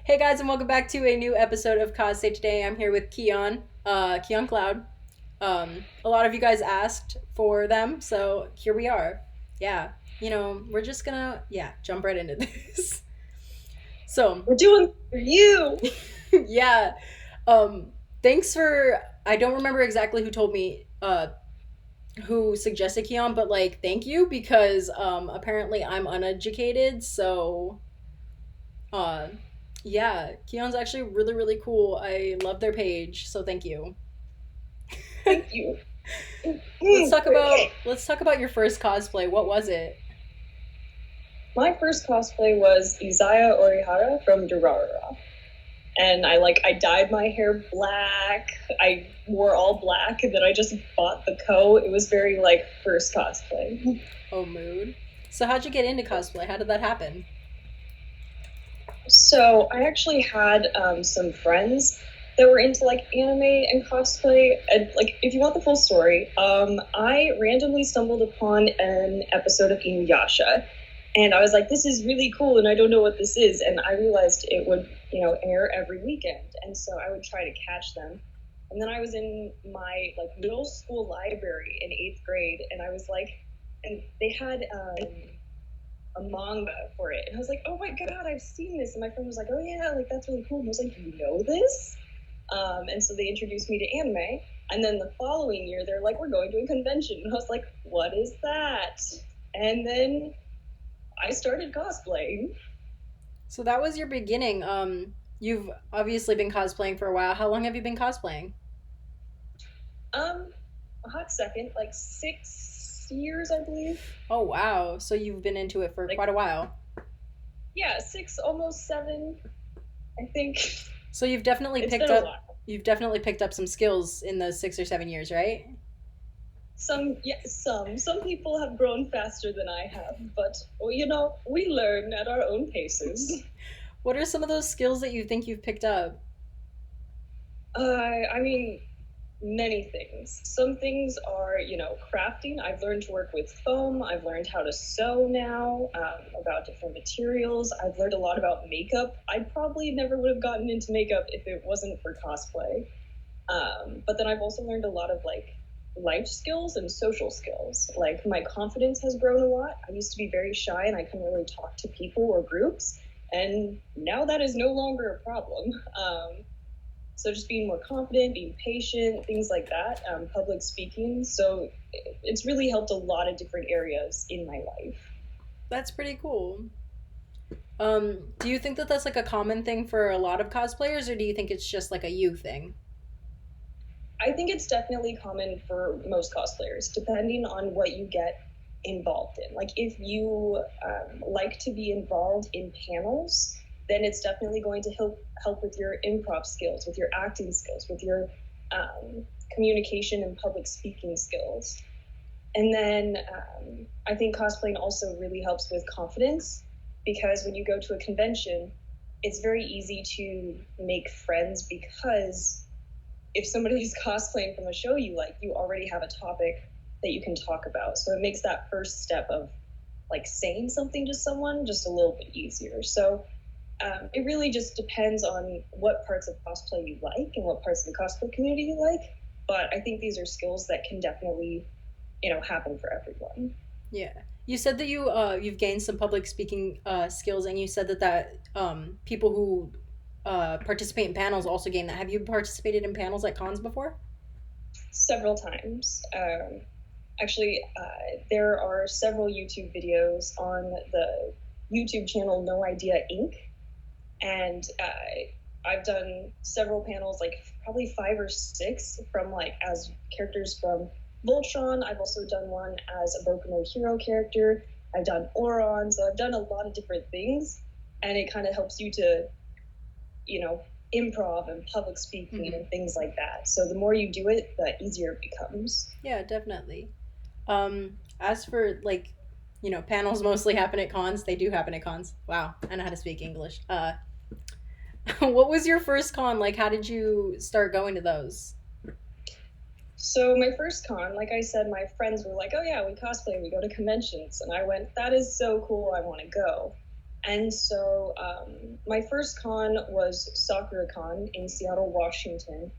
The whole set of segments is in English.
Hey guys, and welcome back to a new episode of Cos-Say. Today I'm here with Kion, kioncloud. A lot of you guys asked for them, so here we are. Yeah, we're just gonna, jump right into this. So, We're doing for you. yeah, um, thanks for, I don't remember exactly who told me, who suggested Kion, but like, thank you because, apparently I'm uneducated, so Uh, yeah, Kion's actually really, really cool. I love their page, so thank you. Thank you. let's talk Okay. about let's talk about your first cosplay. What was it? My first cosplay was Izaya Orihara from Durarara. And I dyed my hair black. I wore all black and then I just bought the coat. It was very like first cosplay. Oh, mood. So how'd you get into cosplay? How did that happen? So I actually had some friends that were into like anime and cosplay. And like, if you want the full story, I randomly stumbled upon an episode of Inuyasha, and I was like, "This is really cool," and I don't know what this is. And I realized it would, air every weekend, and so I would try to catch them. And then I was in my like middle school library in eighth grade, and I was like, and they had a manga for it. And I was like, oh my god, I've seen this. And my friend was like, oh yeah, like that's really cool. And I was like, you know this? And so they introduced me to anime. And then the following year, they're like, we're going to a convention. And I was like, what is that? And then I started cosplaying. So that was your beginning. You've obviously been cosplaying for a while. How long have you been cosplaying? Um, a hot second, like 6 years, I believe. Oh wow. So you've been into it for Like, quite a while. yeah, six, almost seven, I think. So you've definitely It's picked been a up while. you've definitely picked up some skills in those 6 or 7 years, right? Some, yeah, some people have grown faster than I have, but well, we learn at our own paces. What are some of those skills that you think you've picked up? I mean, many things. Some things are, crafting. I've learned to work with foam. I've learned how to sew now, about different materials. I've learned a lot about makeup. I probably never would have gotten into makeup if it wasn't for cosplay. But then I've also learned a lot of like life skills and social skills. Like my confidence has grown a lot. I used to be very shy and I couldn't really talk to people or groups. And now that is no longer a problem. So just being more confident, being patient, things like that, public speaking. So it's really helped a lot of different areas in my life. That's pretty cool. Do you think that that's like a common thing for a lot of cosplayers, or do you think it's just like a you thing? I think it's definitely common for most cosplayers, depending on what you get involved in. Like if you like to be involved in panels, then it's definitely going to help with your improv skills, with your acting skills, with your communication and public speaking skills. And then I think cosplaying also really helps with confidence because when you go to a convention, it's very easy to make friends because if somebody is cosplaying from a show you like, you already have a topic that you can talk about. So it makes that first step of like saying something to someone just a little bit easier. So it really just depends on what parts of cosplay you like and what parts of the cosplay community you like. But I think these are skills that can definitely, happen for everyone. Yeah. You said that you've gained some public speaking skills, and you said that people who participate in panels also gain that. Have you participated in panels at cons before? Several times. Actually, there are several YouTube videos on the YouTube channel No Idea Inc. And I've done several panels, like probably five or six, from like as characters from Voltron. I've also done one as a Boku no Hero character. I've done Oron, so I've done a lot of different things, and it kind of helps you to, you know, improv and public speaking Mm-hmm. and things like that. So the more you do it, the easier it becomes. Yeah, definitely. As for like, panels mostly happen at cons. They do happen at cons. Wow, I know how to speak English. What was your first con like? How did you start going to those? So my first con, like I said, my friends were like, "Oh yeah, we cosplay, we go to conventions," and I went, "That is so cool, I want to go." And so my first con was SoccerCon in Seattle, Washington.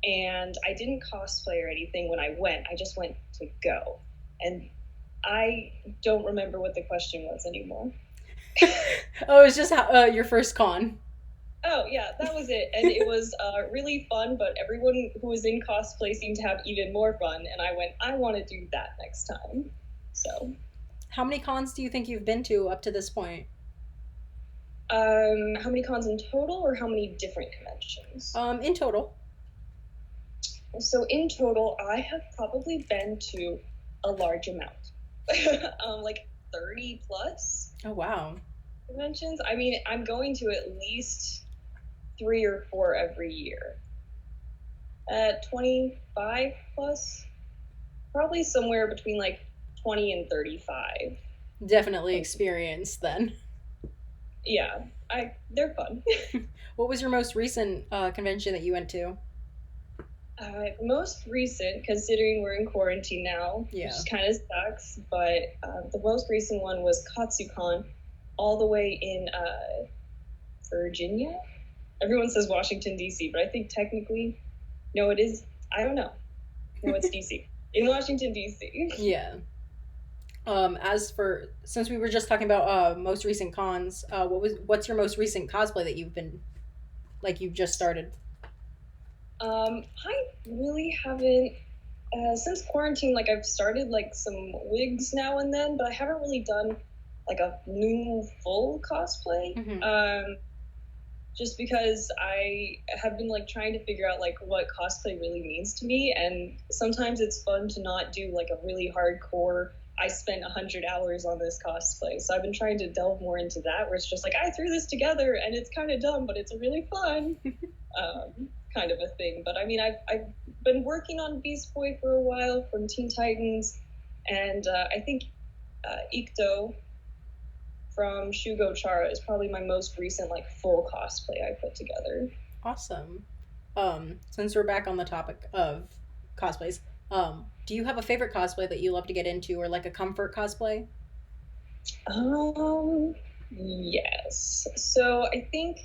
And I didn't cosplay or anything when I went. I just went to go. And I don't remember what the question was anymore. Oh, it's just your first con. Oh, yeah, that was it. And it was really fun, but everyone who was in cosplay seemed to have even more fun. And I went, I want to do that next time. So, How many cons do you think you've been to up to this point? how many cons in total, or how many different conventions? In total. So, in total, I have probably been to a large amount, like 30 plus Oh wow. conventions. I mean, I'm going to at least 3 or 4 every year. At 25 plus, probably somewhere between like 20 and 35. Definitely experienced then. Yeah, they're fun. What was your most recent convention that you went to? Most recent, considering we're in quarantine now, which Yeah. kind of sucks, but the most recent one was KatsuCon, all the way in Virginia. Everyone says Washington, D.C., but I think technically, no, it is. I don't know. No, it's D.C. In Washington, D.C. Yeah. As for since we were just talking about most recent cons, what's your most recent cosplay that you've been like you've just started? I really haven't since quarantine. Like I've started like some wigs now and then, but I haven't really done like a new full cosplay. Mm-hmm. Just because I have been like trying to figure out like what cosplay really means to me, and sometimes it's fun to not do like a really hardcore. I spent 100 hours on this cosplay, so I've been trying to delve more into that, where it's just like I threw this together and it's kind of dumb, but it's really fun, kind of a thing. But I mean, I've been working on Beast Boy for a while from Teen Titans, and I think Ikto from Shugo Chara is probably my most recent like full cosplay I put together. Awesome. Since we're back on the topic of cosplays, do you have a favorite cosplay that you love to get into, or like a comfort cosplay? Yes. So I think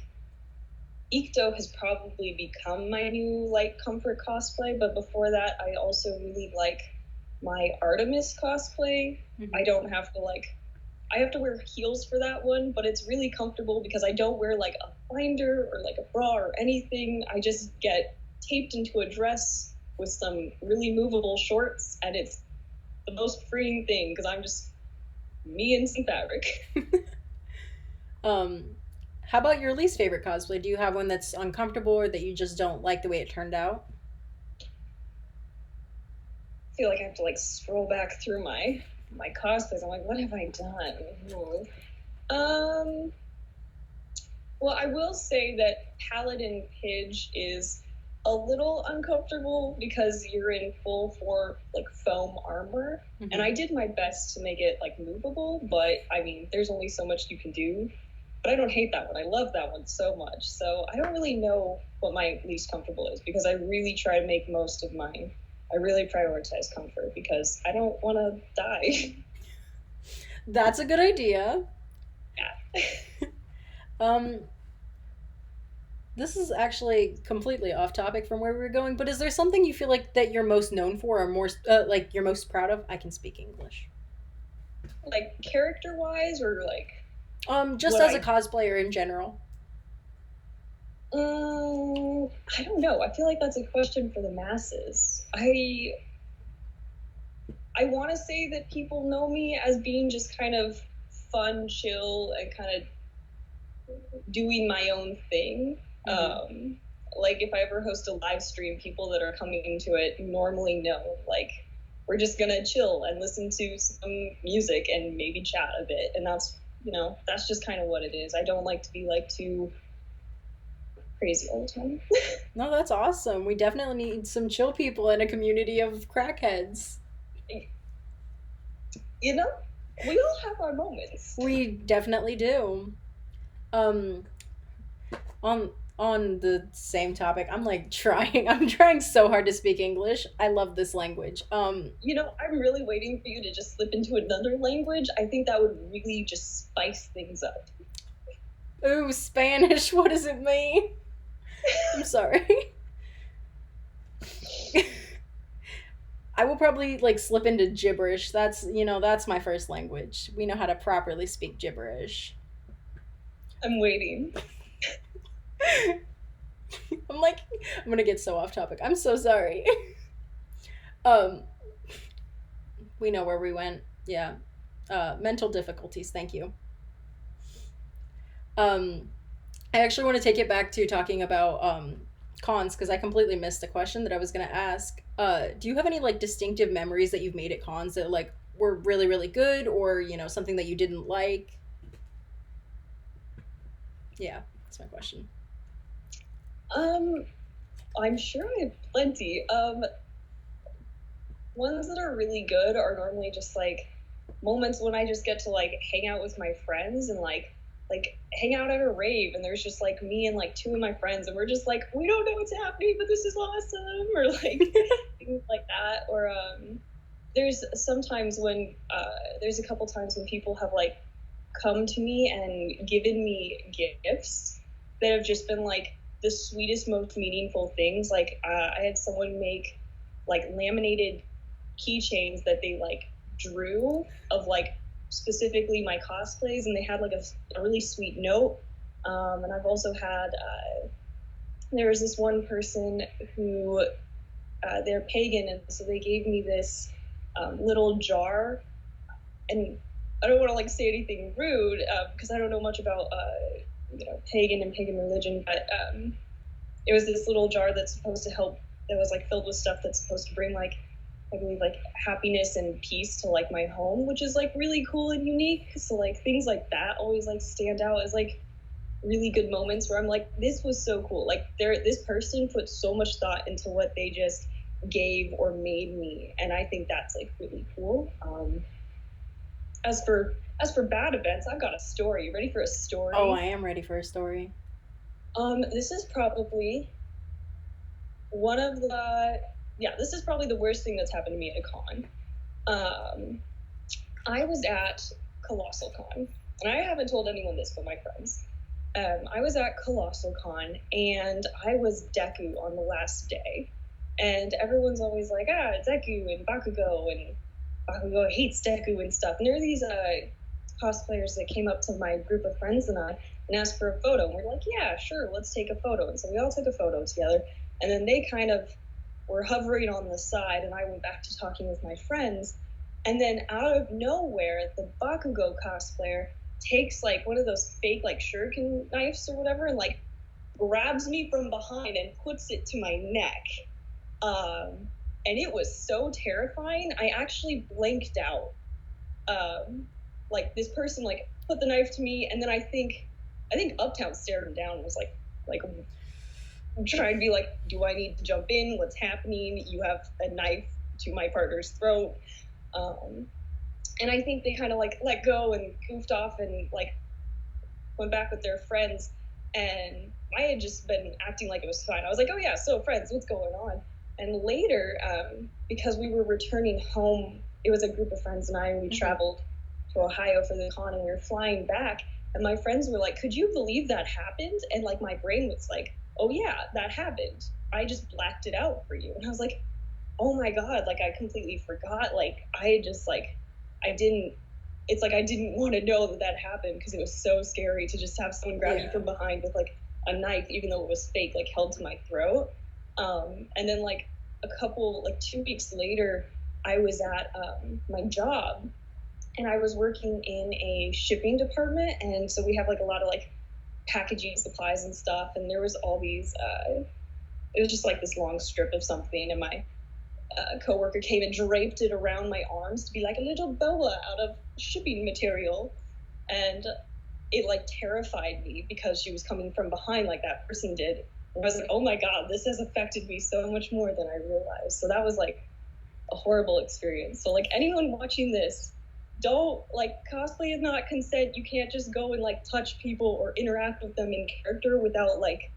Ikto has probably become my new like comfort cosplay, but before that I also really like my Artemis cosplay. Mm-hmm. I don't have to like I have to wear heels for that one, but it's really comfortable because I don't wear like a binder or like a bra or anything. I just get taped into a dress with some really movable shorts, and it's the most freeing thing because I'm just me and some fabric. um, how about your least favorite cosplay? Do you have one that's uncomfortable or that you just don't like the way it turned out? I feel like I have to like scroll back through my cosplays. I'm like, what have I done? Um, well, I will say that Paladin Pidge is a little uncomfortable because you're in full for like foam armor, Mm-hmm. and I did my best to make it like movable, but I mean, there's only so much you can do. But I don't hate that one. I love that one so much. So I don't really know what my least comfortable is because I really try to make most of mine. I really prioritize comfort because I don't want to die. That's a good idea. Yeah. Um, this is actually completely off topic from where we were going, but is there something you feel like that you're most known for, or more like you're most proud of? I can speak English. Like character wise, or like Just what as a I cosplayer in general. I don't know. I feel like that's a question for the masses. I want to say that people know me as being just kind of fun, chill, and kind of doing my own thing. Mm-hmm. Like if I ever host a live stream, people that are coming to it normally know like we're just gonna chill and listen to some music and maybe chat a bit, and that's just kind of what it is. I don't like to be like too crazy all the time. No, that's awesome. We definitely need some chill people in a community of crackheads. You know, we all have our moments. We definitely do. Um, on on the same topic, I'm like trying. I'm trying so hard to speak English. I love this language. I'm really waiting for you to just slip into another language. I think that would really just spice things up. Ooh, Spanish. What does it mean? I'm sorry. I will probably like slip into gibberish. That's my first language. We know how to properly speak gibberish. I'm waiting. I'm like, I'm gonna get so off topic. I'm so sorry. um, we know where we went. Yeah. Mental difficulties. Thank you. Um, I actually want to take it back to talking about cons because I completely missed the question that I was gonna ask. Do you have any like distinctive memories that you've made at cons that like were really really good, or something that you didn't like? Yeah, that's my question. Um, I'm sure I have plenty. Ones that are really good are normally just like moments when I just get to like hang out with my friends and like hang out at a rave and there's just like me and like two of my friends and we're just like we don't know what's happening but this is awesome or like things like that or there's sometimes when there's a couple times when people have like come to me and given me gifts that have just been like the sweetest most meaningful things like I had someone make like laminated keychains that they like drew of like specifically my cosplays and they had like a really sweet note and I've also had there was this one person who they're pagan and so they gave me this little jar and I don't want to like say anything rude because I don't know much about pagan and pagan religion but it was this little jar that's supposed to help that was like filled with stuff that's supposed to bring like I believe like happiness and peace to like my home, which is like really cool and unique. So like things like that always like stand out as like really good moments where I'm like, this was so cool. Like this person put so much thought into what they just gave or made me, and I think that's like really cool. As for bad events, I've got a story. You ready for a Oh, story? I am ready for a story. This is probably one of the yeah, this is probably the worst thing that's happened to me at a con. Um, I was at Colossal Con, and I haven't told anyone this but my friends. I was at Colossal Con, and I was Deku on the last day. And everyone's always like, Deku and Bakugo hates Deku and stuff. And there are these cosplayers that came up to my group of friends and asked for a photo. And we're like, yeah, sure, let's take a photo. And so we all took a photo together. And then they kind of were hovering on the side, and I went back to talking with my friends. And then out of nowhere, the Bakugo cosplayer takes like one of those fake like shuriken knives or whatever and like grabs me from behind and puts it to my neck. And it was so terrifying. I actually blanked out. Like this person like put the knife to me, and then I think Uptown stared him down and was like I'm trying to be like, do I need to jump in? What's happening? You have a knife to my partner's throat. Um, and I think they kind of like let go and goofed off and like went back with their friends. And I had just been acting like it was fine. I was like, oh yeah, so friends, what's going on? And later, because we were returning home, it was a group of friends and I, and we traveled to Ohio for the con and we were flying back. And my friends were like, could you believe that happened? And like my brain was like, oh yeah, that happened. I just blacked it out for you. And I was like, oh my God, like I completely forgot. Like I just like, I didn't, it's like I didn't want to know that happened because it was so scary to just have someone grab you from behind with like a knife, even though it was fake, like held to my throat. And then like like 2 weeks later, I was at my job and I was working in a shipping department. And so we have like a lot of like packaging supplies and stuff. And there was all these, it was just like this long strip of something. And my coworker came and draped it around my arms to be like a little boa out of shipping material. And it like terrified me because she was coming from behind like that person did. And I was like, oh my God, this has affected me so much more than I realized. So that was like a horrible experience. So like anyone watching this, don't like cosplay is not consent. You can't just go and like touch people or interact with them in character without like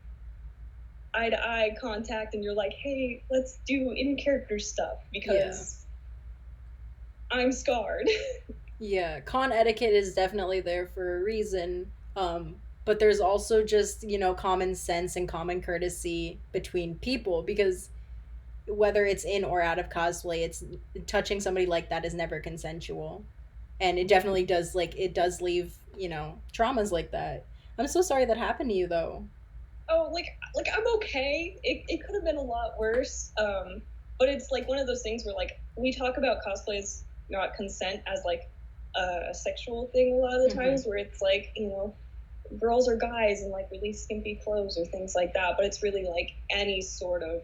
eye to eye contact and you're like, hey, let's do in character stuff because I'm scarred. Yeah, con etiquette is definitely there for a reason. but there's also just, common sense and common courtesy between people, because whether it's in or out of cosplay, it's touching somebody like that is never consensual. And it definitely does, like, it does leave, traumas like that. I'm so sorry that happened to you, though. Oh, like I'm okay. It could have been a lot worse. But it's like one of those things where like we talk about cosplays not consent as like a sexual thing a lot of the times, where it's like, girls or guys in like really skimpy clothes or things like that, but it's really like any sort of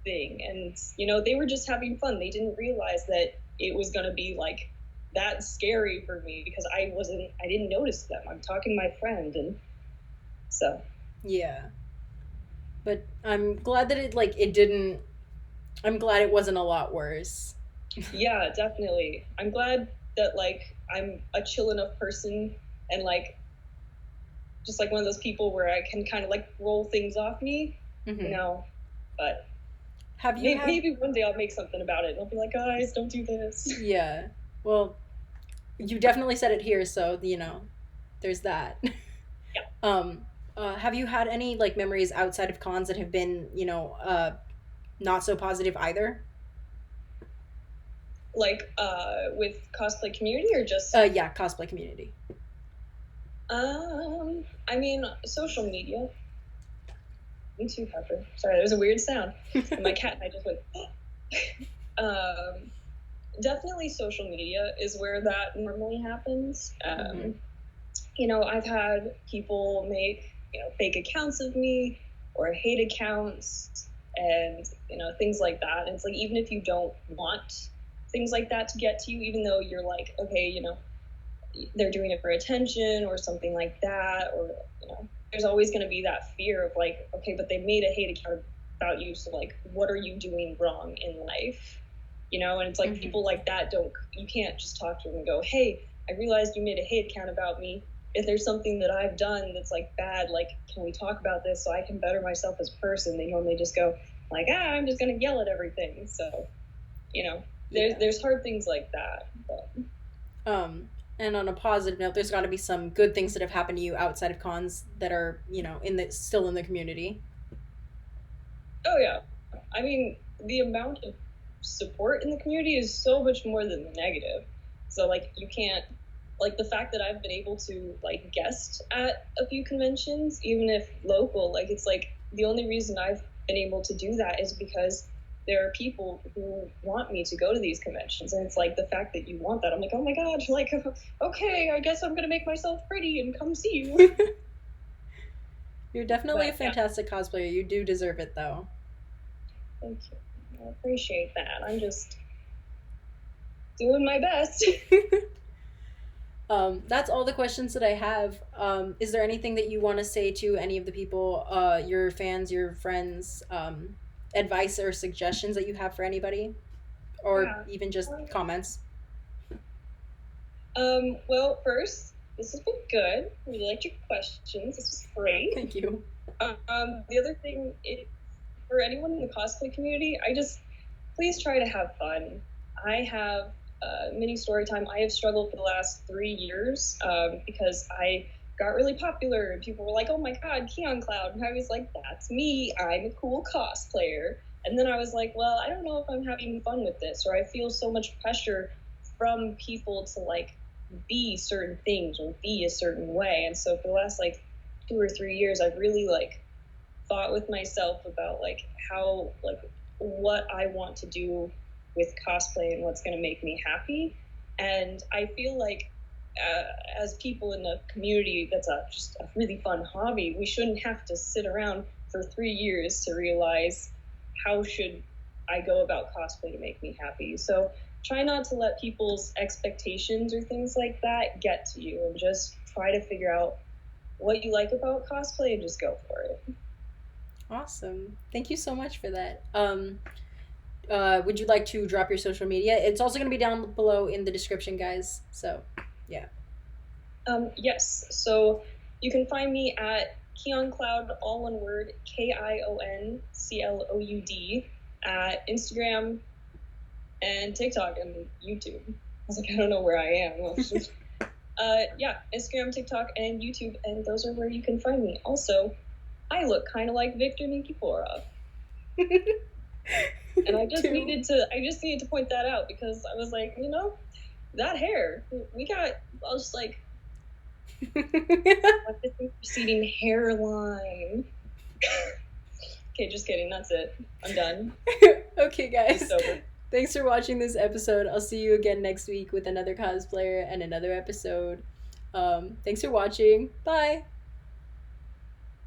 thing. And they were just having fun. They didn't realize that it was going to be like that scary for me, because I didn't notice them. I'm talking to my friend, and so Yeah. But I'm glad that it didn't. I'm glad it wasn't a lot worse. yeah, definitely. I'm glad that like I'm a chill enough person, and like just like one of those people where I can kind of like roll things off me, you Hmm. know. But Have you had. maybe one day I'll make something about it, and I'll be like, guys, don't do this. Yeah. Well, you definitely said it here, so, there's that. Yeah, um, have you had any, like, memories outside of cons that have been, not so positive either? like with cosplay community or just Yeah, cosplay community. I mean, social media. Me too, Pepper. Sorry, there's a weird sound. And my cat and I just went. um, Definitely social media is where that normally happens. Hmm. I've had people make, fake accounts of me or hate accounts, and, things like that. And it's like, even if you don't want things like that to get to you, even though you're like, okay, they're doing it for attention or something like that, or, there's always going to be that fear of like, okay, but they made a hate account about you. So like, what are you doing wrong in life? And it's like, Hmm. people like that you can't just talk to them and go, hey, I realized you made a hate account about me. If there's something that I've done that's like bad, like, can we talk about this so I can better myself as a person? They normally just go like, I'm just going to yell at everything. So, Yeah. there's hard things like that. But Um, and on a positive note, there's got to be some good things that have happened to you outside of cons that are, in the still in the community. oh yeah, I mean, the amount of support in the community is so much more than the negative. So like, you can't, like, the fact that I've been able to like guest at a few conventions, even if local, like, it's like the only reason I've been able to do that is because there are people who want me to go to these conventions. And it's like, the fact that you want that, I'm like, oh my god, like, okay, I guess I'm gonna make myself pretty and come see you. You're definitely a But yeah, fantastic cosplayer. You do deserve it, though. thank you, I appreciate that. I'm just doing my best. That's all the questions that I have. Is there anything that you want to say to any of the people, your fans, your friends, advice or suggestions that you have for anybody, or Yeah. even just comments? Well, first, this has been good. Really liked your questions. This was great. Thank you. The other thing is, for anyone in the cosplay community, I just please try to have fun. I have mini story time. I have struggled for the last 3 years because I got really popular and people were like, "Oh my god, kioncloud," and I was like, "That's me. I'm a cool cosplayer." And then I was like, "Well, I don't know if I'm having fun with this, or I feel so much pressure from people to like be certain things or be a certain way." And so for the last like 2 or 3 years, I've really like thought with myself about like how like what I want to do with cosplay and what's going to make me happy. And I feel like as people in the community, that's just a really fun hobby. We shouldn't have to sit around for 3 years to realize how should I go about cosplay to make me happy. So try not to let people's expectations or things like that get to you, and just try to figure out what you like about cosplay and just go for it. Awesome. Thank you so much for that. Would you like to drop your social media? It's also going to be down below in the description, guys. So, yeah. Yes. So you can find me at kioncloud, all one word, KIONCLOUD, at Instagram and TikTok and YouTube. I was like, I don't know where I am. Yeah, Instagram, TikTok, and YouTube, and those are where you can find me. Also, I look kind of like Victor Nikiforov. And I just needed to point that out because I was like, that hair, I was like, what this receding hairline. Okay, just kidding. That's it. I'm done. Okay, guys. Thanks for watching this episode. I'll see you again next week with another cosplayer and another episode. Thanks for watching. Bye.